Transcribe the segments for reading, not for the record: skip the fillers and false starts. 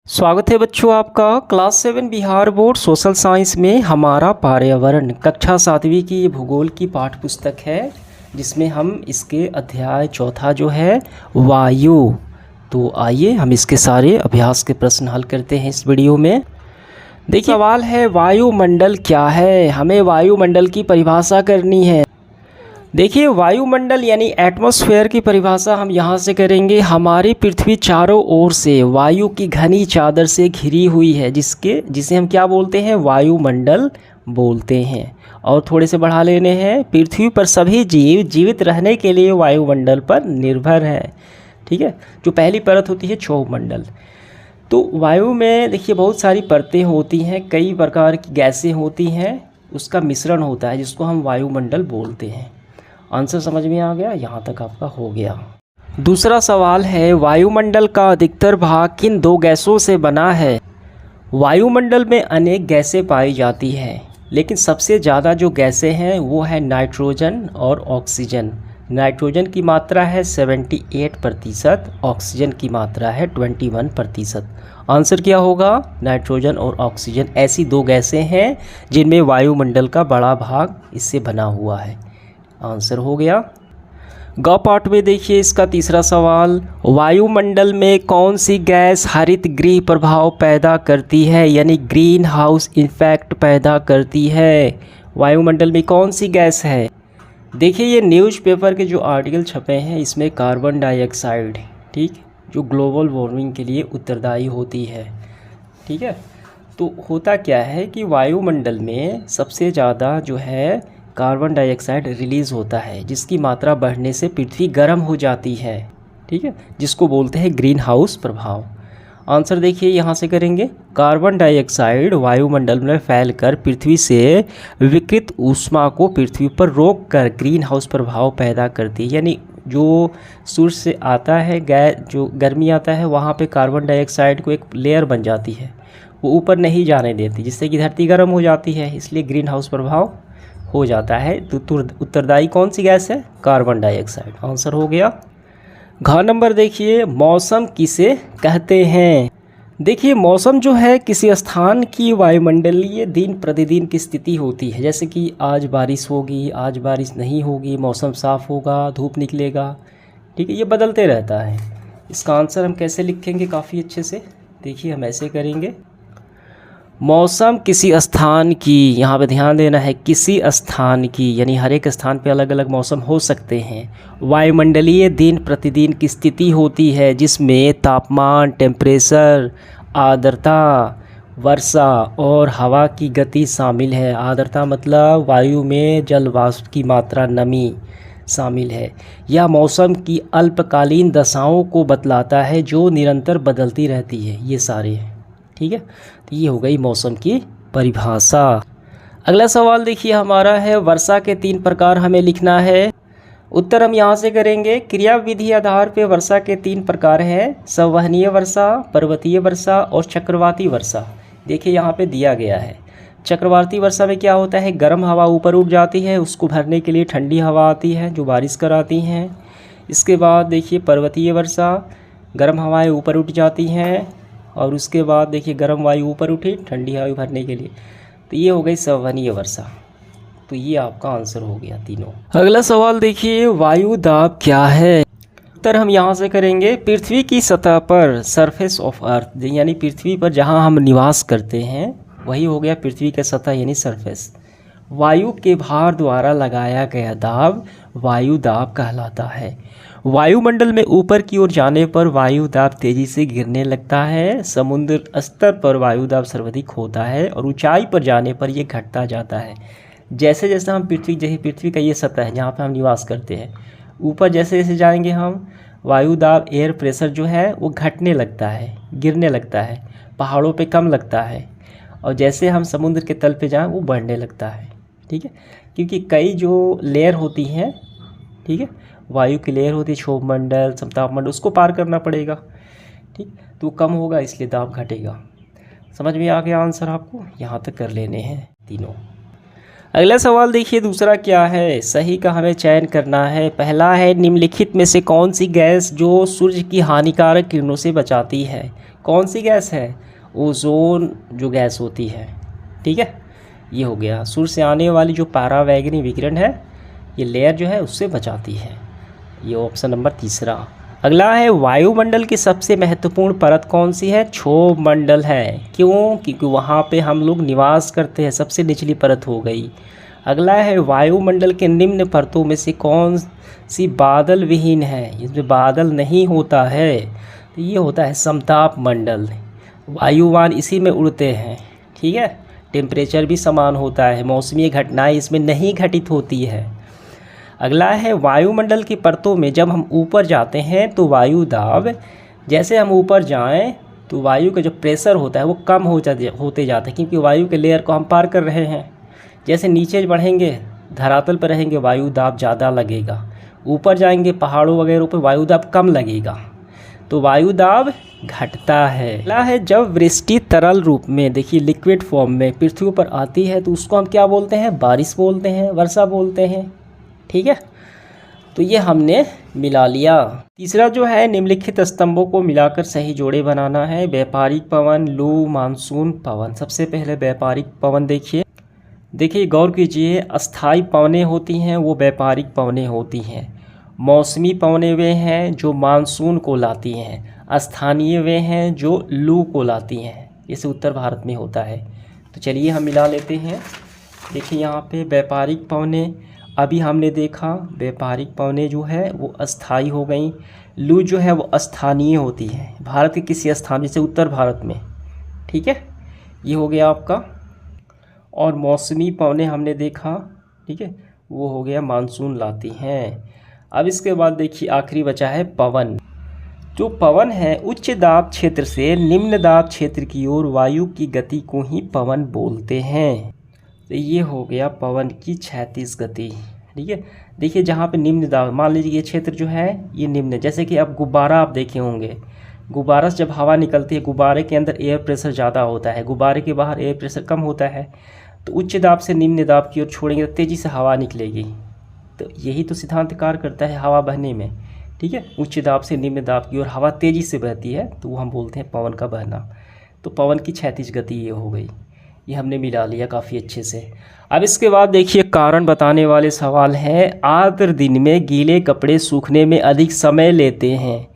स्वागत है बच्चों आपका class 7 Bihar board social science में हमारा पर्यावरण कक्षा 7वीं की ये भूगोल की पाठ्य पुस्तक है जिसमें हम इसके अध्याय चौथा जो है वायु। तो आइए हम इसके सारे अभ्यास के प्रश्न हल करते हैं इस वीडियो में। देखिए सवाल है वायुमंडल क्या है, हमें वायुमंडल की परिभाषा करनी है। देखिए वायुमंडल यानी एटमॉस्फेयर की परिभाषा हम यहाँ से करेंगे। हमारी पृथ्वी चारों ओर से वायु की घनी चादर से घिरी हुई है जिसे हम क्या बोलते हैं, वायुमंडल बोलते हैं। और थोड़े से बढ़ा लेने हैं, पृथ्वी पर सभी जीव जीवित रहने के लिए वायुमंडल पर निर्भर है। ठीक है, जो पहली परत होती है क्षोभमंडल। तो वायु में देखिए बहुत सारी परतें होती हैं, कई प्रकार की गैसें होती हैं, उसका मिश्रण होता है जिसको हम वायुमंडल बोलते हैं। आंसर समझ में आ गया, यहाँ तक आपका हो गया। दूसरा सवाल है वायुमंडल का अधिकतर भाग किन दो गैसों से बना है। वायुमंडल में अनेक गैसें पाई जाती हैं, लेकिन सबसे ज़्यादा जो गैसें हैं वो है नाइट्रोजन और ऑक्सीजन। नाइट्रोजन की मात्रा है 78%, ऑक्सीजन की मात्रा है 21%। आंसर क्या होगा, नाइट्रोजन और ऑक्सीजन ऐसी दो गैसें हैं जिनमें वायुमंडल का बड़ा भाग इससे बना हुआ है। आंसर हो गया। ग पार्ट में देखिए इसका तीसरा सवाल, वायुमंडल में कौन सी गैस हरित गृह प्रभाव पैदा करती है, यानी ग्रीन हाउस इफेक्ट पैदा करती है। वायुमंडल में कौन सी गैस है। देखिए ये न्यूज़पेपर के जो आर्टिकल छपे हैं इसमें कार्बन डाइऑक्साइड, ठीक, जो ग्लोबल वार्मिंग के लिए उत्तरदायी होती है। ठीक है, तो होता क्या है कि वायुमंडल में सबसे ज़्यादा जो है कार्बन डाइऑक्साइड रिलीज़ होता है, जिसकी मात्रा बढ़ने से पृथ्वी गर्म हो जाती है। ठीक है, जिसको बोलते हैं ग्रीन हाउस प्रभाव। आंसर देखिए यहाँ से करेंगे, कार्बन डाइऑक्साइड वायुमंडल में फैलकर पृथ्वी से विकिरित ऊष्मा को पृथ्वी पर रोक कर ग्रीन हाउस प्रभाव पैदा करती है। यानी जो सूर्य से आता है गैस, जो गर्मी आता है वहाँ पे कार्बन डाइऑक्साइड को एक लेयर बन जाती है, वो ऊपर नहीं जाने देती, जिससे कि धरती गर्म हो जाती है, इसलिए ग्रीन हाउस प्रभाव हो जाता है। तो उत्तरदायी कौन सी गैस है, कार्बन डाइऑक्साइड। आंसर हो गया। घ नंबर देखिए, मौसम किसे कहते हैं। देखिए मौसम जो है किसी स्थान की वायुमंडलीय दिन प्रतिदिन की स्थिति होती है। जैसे कि आज बारिश होगी, आज बारिश नहीं होगी, मौसम साफ़ होगा, धूप निकलेगा। ठीक है, ये बदलते रहता है। इसका आंसर हम कैसे लिखेंगे काफ़ी अच्छे से, देखिए हम ऐसे करेंगे, मौसम किसी स्थान की, यहाँ पे ध्यान देना है, किसी स्थान की, यानी हर एक स्थान पे अलग अलग मौसम हो सकते हैं। वायुमंडलीय दिन प्रतिदिन की स्थिति होती है जिसमें तापमान, टेम्परेचर, आर्द्रता, वर्षा और हवा की गति शामिल है। आर्द्रता मतलब वायु में जल वाष्प की मात्रा, नमी शामिल है। यह मौसम की अल्पकालीन दशाओं को बतलाता है जो निरंतर बदलती रहती है। ये सारे, ठीक है, तो ये हो गई मौसम की परिभाषा। अगला सवाल देखिए हमारा है, वर्षा के 3 प्रकार हमें लिखना है। उत्तर हम यहाँ से करेंगे, क्रिया विधि आधार पे वर्षा के 3 प्रकार हैं, संवहनीय वर्षा, पर्वतीय वर्षा और चक्रवाती वर्षा। देखिए यहाँ पे दिया गया है। चक्रवाती वर्षा में क्या होता है, गर्म हवा ऊपर उठ जाती है, उसको भरने के लिए ठंडी हवा आती है जो बारिश कराती हैं। इसके बाद देखिए पर्वतीय वर्षा, गर्म हवाएँ ऊपर उठ जाती हैं और उसके बाद देखिए गर्म वायु ऊपर उठी ठंडी हवा भरने के लिए, तो ये हो गई संवहनीय वर्षा। तो ये आपका आंसर हो गया तीनों। अगला सवाल देखिए, वायु दाब क्या है। उत्तर हम यहाँ से करेंगे, पृथ्वी की सतह पर, सरफेस ऑफ अर्थ, यानी पृथ्वी पर जहाँ हम निवास करते हैं वही हो गया पृथ्वी का सतह यानी सरफेस। वायु के भार द्वारा लगाया गया दाब वायु दाब कहलाता है। वायुमंडल में ऊपर की ओर जाने पर वायु दाब तेजी से गिरने लगता है। समुद्र स्तर पर वायु दाब सर्वाधिक होता है और ऊंचाई पर जाने पर यह घटता जाता है। जैसे जैसे हम पृथ्वी का ये सतह है जहाँ पर हम निवास करते हैं, ऊपर जैसे जैसे जाएंगे हम, वायु दाब, एयर प्रेशर जो है वो घटने लगता है, गिरने लगता है, पहाड़ों पे कम लगता है, और जैसे हम समुद्र के तल पे जाएँ वो बढ़ने लगता है। ठीक है, क्योंकि कई जो लेयर होती हैं, ठीक है, वायु की लेयर होती है, क्षोभमंडल, समतापमंडल, उसको पार करना पड़ेगा। ठीक, तो कम होगा इसलिए दाब घटेगा। समझ में आ गया आंसर आपको, यहाँ तक कर लेने हैं तीनों। अगला सवाल देखिए दूसरा क्या है, सही का हमें चयन करना है। पहला है निम्नलिखित में से कौन सी गैस जो सूर्य की हानिकारक किरणों से बचाती है। कौन सी गैस है? ओजोन जो गैस होती है। ठीक है, ये हो गया। सूर्य से आने वाली जो परावैंगनी विकिरण है ये लेयर जो है उससे बचाती है। ये ऑप्शन नंबर तीसरा। अगला है वायुमंडल की सबसे महत्वपूर्ण परत कौन सी है? क्षोभ मंडल है। क्यों? क्योंकि वहाँ पे हम लोग निवास करते हैं, सबसे निचली परत हो गई। अगला है वायुमंडल के निम्न परतों में से कौन सी बादल विहीन है? इसमें बादल नहीं होता है, तो ये होता है समताप मंडल। वायुयान इसी में उड़ते हैं। ठीक है, टेम्परेचर भी समान होता है, मौसमी घटनाएं इसमें नहीं घटित होती है। अगला है वायुमंडल की परतों में जब हम ऊपर जाते हैं तो वायु दाब, जैसे हम ऊपर जाएं तो वायु का जो प्रेशर होता है वो कम होते जाता है, क्योंकि वायु के लेयर को हम पार कर रहे हैं। जैसे नीचे बढ़ेंगे, धरातल पर रहेंगे, वायु दाब ज़्यादा लगेगा। ऊपर जाएंगे पहाड़ों वगैरह पर, वायु दाब कम लगेगा, तो वायु दाब घटता है। अगला है जब वृष्टि तरल रूप में, देखिए लिक्विड फॉर्म में पृथ्वी पर आती है तो उसको हम क्या बोलते हैं? बारिश बोलते हैं, वर्षा बोलते हैं। ठीक है, तो ये हमने मिला लिया। तीसरा जो है निम्नलिखित स्तंभों को मिलाकर सही जोड़े बनाना है। व्यापारिक पवन, लू, मानसून पवन। सबसे पहले व्यापारिक पवन देखिए गौर कीजिए, अस्थाई पवनें होती हैं वो व्यापारिक पवनें होती हैं। मौसमी पवनें वे हैं जो मानसून को लाती हैं। स्थानीय वे हैं जो लू को लाती हैं। जैसे उत्तर भारत में होता है। तो चलिए हम मिला लेते हैं। देखिए यहाँ पे व्यापारिक पवनें अभी हमने देखा, व्यापारिक पवनें जो है वो अस्थाई हो गई। लू जो है वो स्थानीय होती है, भारत के किसी स्थान, जैसे उत्तर भारत में। ठीक है, ये हो गया आपका। और मौसमी पवनें हमने देखा, ठीक है, वो हो गया मानसून लाती हैं। अब इसके बाद देखिए आखिरी बचा है पवन। जो पवन है उच्च दाब क्षेत्र से निम्न दाब क्षेत्र की ओर वायु की गति को ही पवन बोलते हैं। तो ये हो गया पवन की क्षैतिज गति। ठीक है, देखिए जहाँ पे निम्न दाब, मान लीजिए ये क्षेत्र जो है ये निम्न, जैसे कि अब गुब्बारा आप देखे होंगे, गुब्बारा से जब हवा निकलती है, गुब्बारे के अंदर एयर प्रेशर ज़्यादा होता है, गुब्बारे के बाहर एयर प्रेशर कम होता है। तो उच्च दाब से निम्न दाब की ओर छोड़ेंगे तो तेज़ी से हवा निकलेगी। तो यही तो सिद्धांत कार्य करता है हवा बहने में। ठीक है, उच्च दाब से निम्न दाब की ओर हवा तेज़ी से बहती है तो वो हम बोलते हैं पवन का बहना। तो पवन की क्षैतिज गति ये हो गई। ये हमने मिला लिया काफ़ी अच्छे से। अब इसके बाद देखिए कारण बताने वाले सवाल हैं। आर्द्र दिन में गीले कपड़े सूखने में अधिक समय लेते हैं।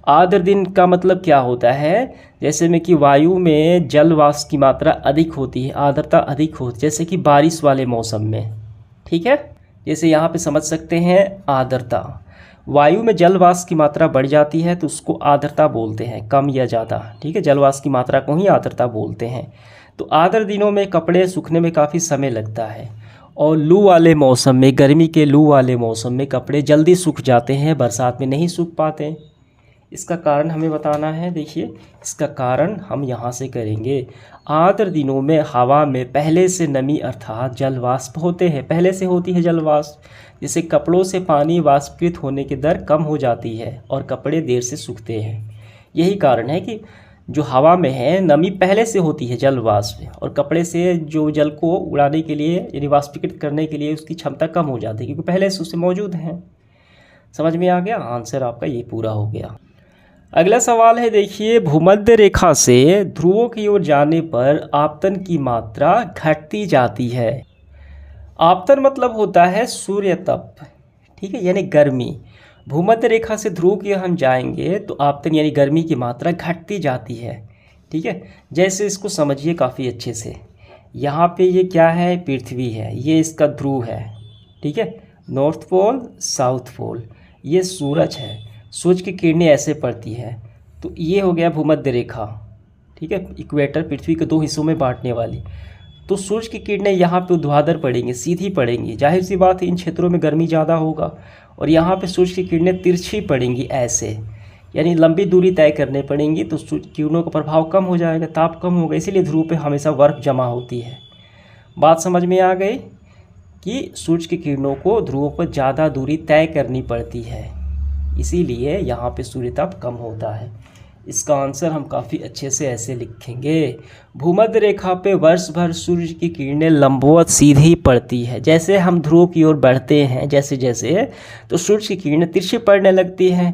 आर्द्र दिन का मतलब क्या होता है? जैसे में कि वायु में जल वाष्प की मात्रा अधिक होती है, आर्द्रता अधिक होती है, जैसे कि बारिश वाले मौसम में। ठीक है, जैसे यहाँ पे समझ सकते हैं आर्द्रता, वायु में जल वाष्प की मात्रा बढ़ जाती है तो उसको आर्द्रता बोलते हैं, कम या ज़्यादा। ठीक है, जल वाष्प की मात्रा को ही आर्द्रता बोलते हैं। तो आर्द्र दिनों में कपड़े सूखने में काफ़ी समय लगता है, और लू वाले मौसम में, गर्मी के लू वाले मौसम में कपड़े जल्दी सूख जाते हैं, बरसात में नहीं सूख पाते। इसका कारण हमें बताना है। देखिए इसका कारण हम यहाँ से करेंगे। आर्द्र दिनों में हवा में पहले से नमी अर्थात जल वाष्प होते हैं, पहले से होती है जल वाष्प, जिससे कपड़ों से पानी वाष्पीकृत होने की दर कम हो जाती है और कपड़े देर से सूखते हैं। यही कारण है कि जो हवा में है नमी पहले से होती है जल वाष्प, और कपड़े से जो जल को उड़ाने के लिए यानी वाष्पीकृत करने के लिए उसकी क्षमता कम हो जाती है, क्योंकि पहले से उससे मौजूद हैं। समझ में आ गया? आंसर आपका ये पूरा हो गया। अगला सवाल है, देखिए भूमध्य रेखा से ध्रुवों की ओर जाने पर आपतन की मात्रा घटती जाती है। आपतन मतलब होता है सूर्य तप। ठीक है, यानी गर्मी। भूमध्य रेखा से ध्रुव की हम जाएंगे तो आपतन यानी गर्मी की मात्रा घटती जाती है। ठीक है, जैसे इसको समझिए काफ़ी अच्छे से। यहाँ पे ये क्या है? पृथ्वी है, ये इसका ध्रुव है। ठीक है, नॉर्थ पोल, साउथ पोल। ये सूरज है, सूरज की किरणें ऐसे पड़ती है, तो ये हो गया भूमध्य रेखा। ठीक है, इक्वेटर पृथ्वी के दो हिस्सों में बांटने वाली। तो सूरज की किरणें यहाँ पे ऊर्ध्वाधर पड़ेंगी, सीधी पड़ेंगी। जाहिर सी बात है इन क्षेत्रों में गर्मी ज़्यादा होगा, और यहाँ पे सूरज की किरणें तिरछी पड़ेंगी ऐसे, यानी लंबी दूरी तय करने पड़ेंगी, तो सूरज किरणों का प्रभाव कम हो जाएगा, ताप कम होगा, इसीलिए ध्रुव पे हमेशा बर्फ जमा होती है। बात समझ में आ गई कि सूरज की किरणों को ध्रुवों पर ज़्यादा दूरी तय करनी पड़ती है, इसीलिए यहाँ पे सूर्यताप कम होता है। इसका आंसर हम काफ़ी अच्छे से ऐसे लिखेंगे। भूमध्य रेखा पे वर्ष भर सूर्य की किरणें लंबवत सीधी पड़ती है। जैसे हम ध्रुव की ओर बढ़ते हैं जैसे जैसे, तो सूर्य की किरणें तिरछी पड़ने लगती हैं।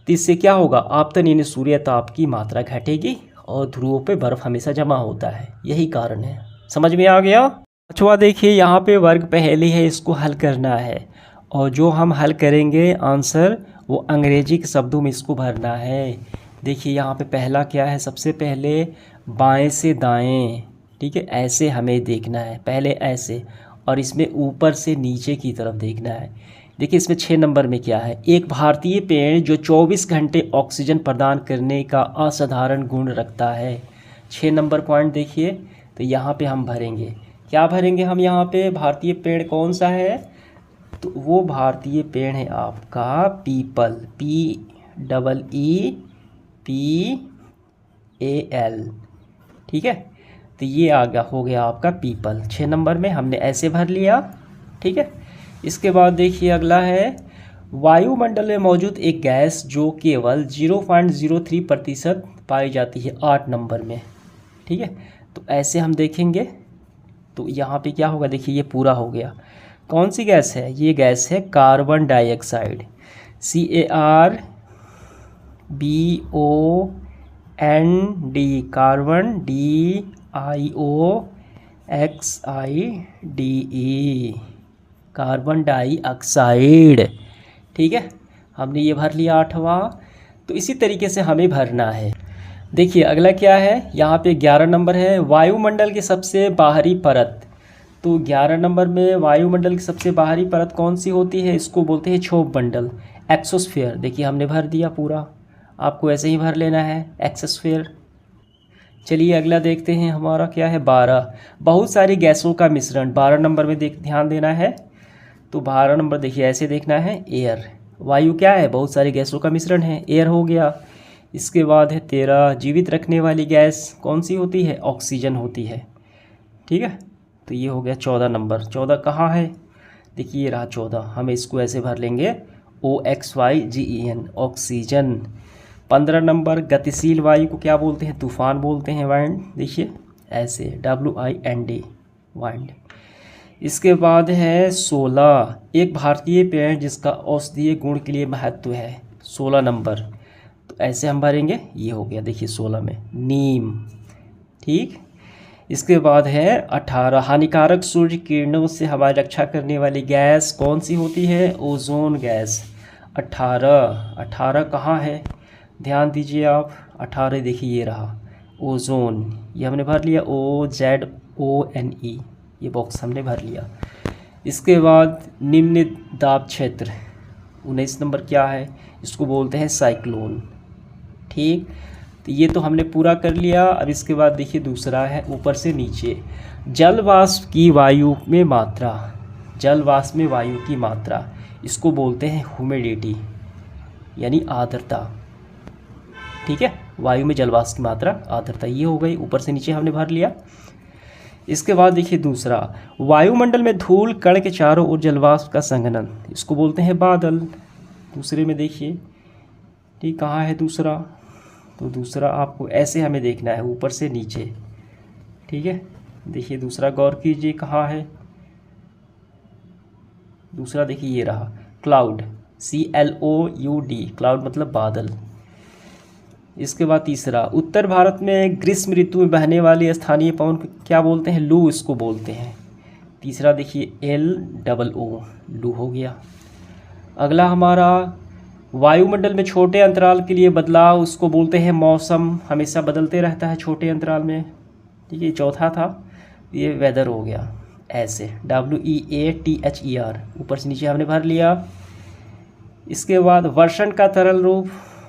तो इससे क्या होगा, आपतन यानी सूर्य ताप की मात्रा घटेगी और ध्रुवों पे बर्फ हमेशा जमा होता है, यही कारण है। समझ में आ गया। पांचवा देखिए, यहाँ पे वर्ग पहेली है, इसको हल करना है और जो हम हल करेंगे आंसर वो अंग्रेजी के शब्दों में इसको भरना है। देखिए यहाँ पे पहला क्या है, सबसे पहले बाएं से दाएं, ठीक है, ऐसे हमें देखना है, पहले ऐसे, और इसमें ऊपर से नीचे की तरफ देखना है। देखिए इसमें 6 नंबर में क्या है, एक भारतीय पेड़ जो 24 घंटे ऑक्सीजन प्रदान करने का असाधारण गुण रखता है। 6 नंबर पॉइंट देखिए, तो यहाँ पे हम भरेंगे, क्या भरेंगे हम यहाँ पे, भारतीय पेड़ कौन सा है, तो वो भारतीय पेड़ है आपका पीपल, PEEPAL, ठीक है। तो ये हो गया आपका पीपल। 6 नंबर में हमने ऐसे भर लिया, ठीक है। इसके बाद देखिए अगला है, वायुमंडल में मौजूद एक गैस जो केवल 0.03% पाई जाती है, 8 नंबर में, ठीक है। तो ऐसे हम देखेंगे, तो यहाँ पे क्या होगा, देखिए ये पूरा हो गया। कौन सी गैस है, ये गैस है carbon dioxide, CARBOND, carbon DIOXIDE, carbon dioxide, ठीक है। हमने ये भर लिया 8वां। तो इसी तरीके से हमें भरना है। देखिए अगला क्या है, यहाँ पे 11 नंबर है, वायुमंडल की सबसे बाहरी परत। तो 11 नंबर में वायुमंडल की सबसे बाहरी परत कौन सी होती है, इसको बोलते हैं क्षोभ मंडल, एक्सोस्फीयर। देखिए हमने भर दिया पूरा, आपको ऐसे ही भर लेना है, एक्सोस्फीयर। चलिए अगला देखते हैं, हमारा क्या है 12, बहुत सारी गैसों का मिश्रण। 12 नंबर में ध्यान देना है। तो 12 नंबर देखिए ऐसे देखना है, एयर। वायु क्या है, बहुत सारी गैसों का मिश्रण है, एयर हो गया। इसके बाद है 13, जीवित रखने वाली गैस कौन सी होती है, ऑक्सीजन होती है, ठीक है। तो ये हो गया 14 नंबर। 14 कहाँ है, देखिए ये रहा 14, हम इसको ऐसे भर लेंगे, OXYGEN, ऑक्सीजन। 15 नंबर, गतिशील वायु को क्या बोलते हैं, तूफान बोलते हैं, वाइंड। देखिए ऐसे WIND, वाइंड। इसके बाद है 16, एक भारतीय पेड़ जिसका औषधीय गुण के लिए महत्व है, 16 नंबर। तो ऐसे हम भरेंगे, ये हो गया देखिए 16 में, नीम, ठीक। इसके बाद है 18, हानिकारक सूर्य किरणों से हमारी रक्षा करने वाली गैस कौन सी होती है, ओजोन गैस। 18 कहाँ है, ध्यान दीजिए आप, 18 देखिए ये रहा, ओजोन, ये हमने भर लिया, OZONE, ये बॉक्स हमने भर लिया। इसके बाद निम्न दाब क्षेत्र, 19 नंबर क्या है, इसको बोलते हैं साइक्लोन, ठीक। तो ये तो हमने पूरा कर लिया। अब इसके बाद देखिए दूसरा है ऊपर से नीचे, जल वाष्प की वायु में मात्रा, जल वाष्प में वायु की मात्रा, इसको बोलते हैं ह्यूमिडिटी यानी आर्द्रता, ठीक है। वायु में जल वाष्प की मात्रा, आर्द्रता, ये हो गई, ऊपर से नीचे हमने भर लिया। इसके बाद देखिए दूसरा, वायुमंडल में धूल कण के चारों ओर जल वाष्प का संघनन, इसको बोलते हैं बादल। दूसरे में देखिए, ठीक, कहाँ है दूसरा, तो दूसरा आपको ऐसे हमें देखना है, ऊपर से नीचे, ठीक है। देखिए दूसरा गौर कीजिए कहाँ है, दूसरा देखिए ये रहा, क्लाउड, CLOUD, क्लाउड मतलब बादल। इसके बाद तीसरा, उत्तर भारत में ग्रीष्म ऋतु में बहने वाली स्थानीय पवन क्या बोलते हैं, लू, इसको बोलते हैं। तीसरा देखिए LOO, लू हो गया। अगला हमारा, वायुमंडल में छोटे अंतराल के लिए बदलाव, उसको बोलते हैं मौसम, हमेशा बदलते रहता है छोटे अंतराल में, ठीक है। चौथा था, ये वेदर हो गया, ऐसे WEATHER, ऊपर से नीचे हमने भर लिया। इसके बाद वर्षण का तरल रूप,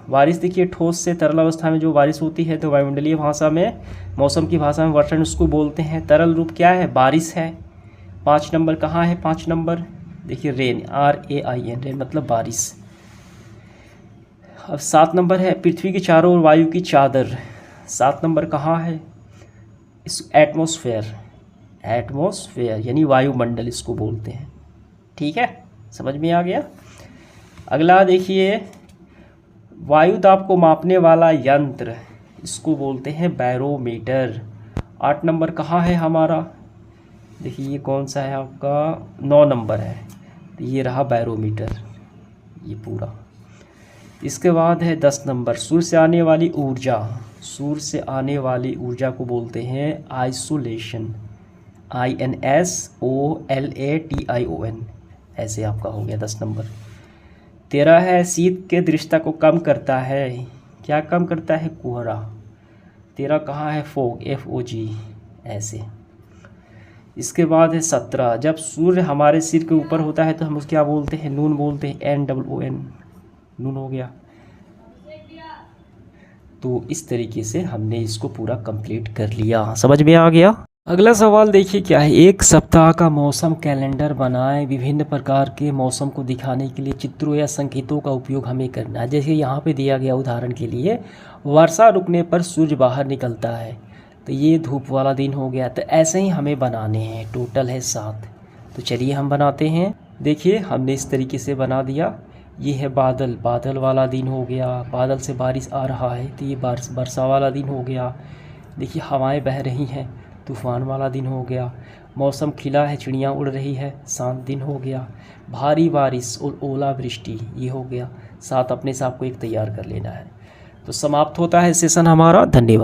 बारिश देखिए ठोस से तरल अवस्था में जो बारिश होती है, तो वायुमंडलीय भाषा में, मौसम की भाषा में वर्षण उसको बोलते हैं। तरल रूप क्या है, बारिश है। 5 नंबर कहाँ है, 5 नंबर देखिए रेन, RAIN, रेन मतलब बारिश। अब 7 नंबर है, पृथ्वी के चारों ओर वायु की चादर, 7 नंबर कहाँ है, इस एटमॉस्फेयर, एटमॉस्फेयर यानी वायुमंडल इसको बोलते हैं, ठीक है। समझ में आ गया। अगला देखिए वायु दाब को मापने वाला यंत्र, इसको बोलते हैं बैरोमीटर। 8 नंबर कहाँ है हमारा, देखिए ये कौन सा है आपका, 9 नंबर है, तो ये रहा बैरोमीटर, ये पूरा। इसके बाद है 10 नंबर, सूर्य से आने वाली ऊर्जा। सूर्य से आने वाली ऊर्जा को बोलते हैं आइसोलेशन, INSOLATION, ऐसे आपका हो गया 10 नंबर। 13 है शीत के दृश्यता को कम करता है, क्या कम करता है, कोहरा। 13 कहाँ है, फोग, FOG, ऐसे। इसके बाद है 17, जब सूर्य हमारे सिर के ऊपर होता है तो हम उसको क्या बोलते हैं, नून बोलते हैं, NOON, नून हो गया। तो इस तरीके से हमने इसको पूरा कंप्लीट कर लिया, समझ में आ गया। अगला सवाल देखिए क्या है, एक सप्ताह का मौसम कैलेंडर बनाएं। विभिन्न प्रकार के मौसम को दिखाने के लिए चित्रों या संकेतों का उपयोग हमें करना है। जैसे यहाँ पे दिया गया उदाहरण के लिए, वर्षा रुकने पर सूर्य बाहर निकलता है, तो ये धूप वाला दिन हो गया। तो ऐसे ही हमें बनाने हैं, टोटल है 7। तो चलिए हम बनाते हैं। देखिए हमने इस तरीके से बना दिया। ये है बादल, बादल वाला दिन हो गया, बादल से बारिश आ रहा है तो ये वर्षा वाला दिन हो गया। देखिए हवाएं बह रही हैं, तूफ़ान वाला दिन हो गया। मौसम खिला है, चिड़ियाँ उड़ रही है, शांत दिन हो गया। भारी बारिश और ओलावृष्टि, ये हो गया। 7 अपने से आपको एक तैयार कर लेना है। तो समाप्त होता है सेशन हमारा, धन्यवाद।